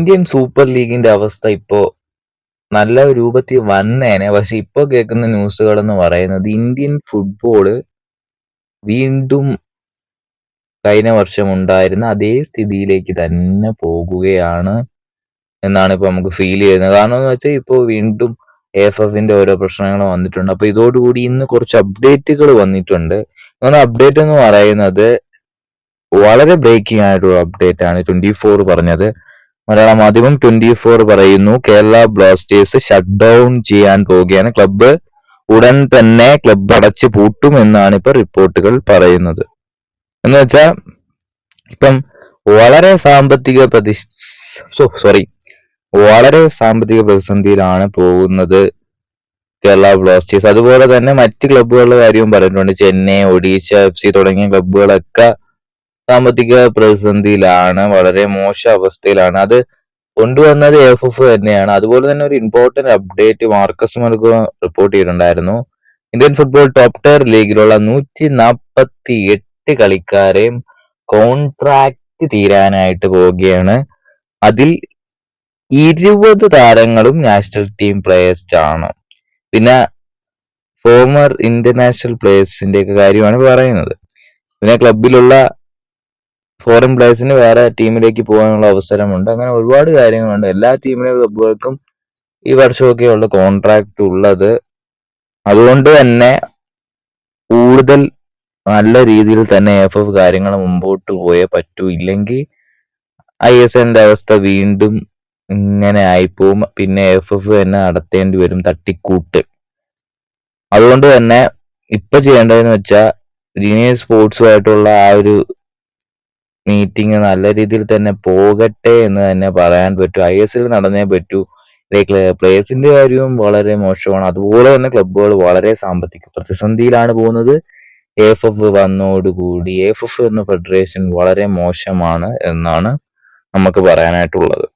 Indian super ലീഗിന്റെ അവസ്ഥ ഇപ്പോ നല്ല രൂപത്തിൽ വന്നേനെ. പക്ഷെ ഇപ്പൊ കേൾക്കുന്ന ന്യൂസുകൾ എന്ന് പറയുന്നത് ഇന്ത്യൻ ഫുട്ബോള് വീണ്ടും കഴിഞ്ഞ വർഷം ഉണ്ടായിരുന്ന അതേ സ്ഥിതിയിലേക്ക് തന്നെ പോകുകയാണ് എന്നാണ് ഇപ്പൊ നമുക്ക് ഫീൽ ചെയ്യുന്നത്. കാരണം എന്ന് വെച്ചാൽ ഇപ്പോൾ വീണ്ടും AFFന്റെ ഓരോ പ്രശ്നങ്ങൾ വന്നിട്ടുണ്ട്. അപ്പൊ ഇതോടുകൂടി ഇന്ന് കുറച്ച് അപ്ഡേറ്റുകൾ വന്നിട്ടുണ്ട്. അപ്ഡേറ്റ് എന്ന് പറയുന്നത് വളരെ ബ്രേക്കിംഗ് ആയിട്ടുള്ള അപ്ഡേറ്റ് ആണ് 24 പറഞ്ഞത്. മലയാള മാധ്യമം 24 പറയുന്നു, കേരള ബ്ലാസ്റ്റേഴ്സ് ഷട്ട് ഡൗൺ ചെയ്യാൻ പോവുകയാണ്. ക്ലബ്ബ് ഉടൻ തന്നെ ക്ലബ്ബ് അടച്ചു പൂട്ടും എന്നാണ് ഇപ്പൊ റിപ്പോർട്ടുകൾ പറയുന്നത്. എന്ന് വെച്ചാൽ ഇപ്പം വളരെ സാമ്പത്തിക പ്രതിസന്ധിയിലാണ് പോകുന്നത് കേരള ബ്ലാസ്റ്റേഴ്സ്. അതുപോലെ തന്നെ മറ്റ് ക്ലബ്ബുകളുടെ കാര്യവും പറഞ്ഞിട്ടുണ്ട്. ചെന്നൈ, ഒഡീഷ FC തുടങ്ങിയ ക്ലബ്ബുകളൊക്കെ സാമ്പത്തിക പ്രതിസന്ധിയിലാണ്, വളരെ മോശം അവസ്ഥയിലാണ്. അത് കൊണ്ടുവന്നത് AFF തന്നെയാണ്. അതുപോലെ തന്നെ ഒരു important update Marcus Mergulhao report ചെയ്തിട്ടുണ്ടായിരുന്നു. ഇന്ത്യൻ ഫുട്ബോൾ ടോപ്പ് ടയർ ലീഗിലുള്ള 148 കളിക്കാരെയും കോൺട്രാക്ട് തീരാനായിട്ട് പോവുകയാണ്. അതിൽ 20 താരങ്ങളും നാഷണൽ ടീം പ്ലേയേഴ്സ് ആണ്. പിന്നെ ഫോമർ ഇന്റർനാഷണൽ പ്ലേയേഴ്സിന്റെ ഒക്കെ കാര്യമാണ് പറയുന്നത്. പിന്നെ ക്ലബിലുള്ള ഫോറിൻ പ്ലേയേഴ്സിന് വേറെ ടീമിലേക്ക് പോകാനുള്ള അവസരമുണ്ട്. അങ്ങനെ ഒരുപാട് കാര്യങ്ങളുണ്ട്. എല്ലാ ടീമിലെ ക്ലബുകൾക്കും ഈ വർഷമൊക്കെയുള്ള കോൺട്രാക്ട് ഉള്ളത്. അതുകൊണ്ട് തന്നെ കൂടുതൽ നല്ല രീതിയിൽ തന്നെ AFF കാര്യങ്ങൾ മുമ്പോട്ട് പോയേ പറ്റൂ. ഇല്ലെങ്കിൽ ISLന്റെ അവസ്ഥ വീണ്ടും ഇങ്ങനെ ആയിപ്പോവും. പിന്നെ AFF തന്നെ നടത്തേണ്ടി വരും തട്ടിക്കൂട്ട്. അതുകൊണ്ട് തന്നെ ഇപ്പൊ ചെയ്യേണ്ടതെന്ന് വെച്ചാൽ ലീനിയർ സ്പോർട്സുമായിട്ടുള്ള ആ ഒരു മീറ്റിംഗ് നല്ല രീതിയിൽ തന്നെ പോകട്ടെ എന്ന് തന്നെ പറയാൻ പറ്റൂ. ISL നടന്നേ പറ്റൂ. പ്ലേയേഴ്സിന്റെ കാര്യവും വളരെ മോശമാണ്. അതുപോലെ തന്നെ ക്ലബ്ബുകൾ വളരെ സാമ്പത്തിക പ്രതിസന്ധിയിലാണ് പോകുന്നത്. AFF വന്നോടുകൂടി AFF എന്ന ഫെഡറേഷൻ വളരെ മോശമാണ് എന്നാണ് നമുക്ക് പറയാനായിട്ടുള്ളത്.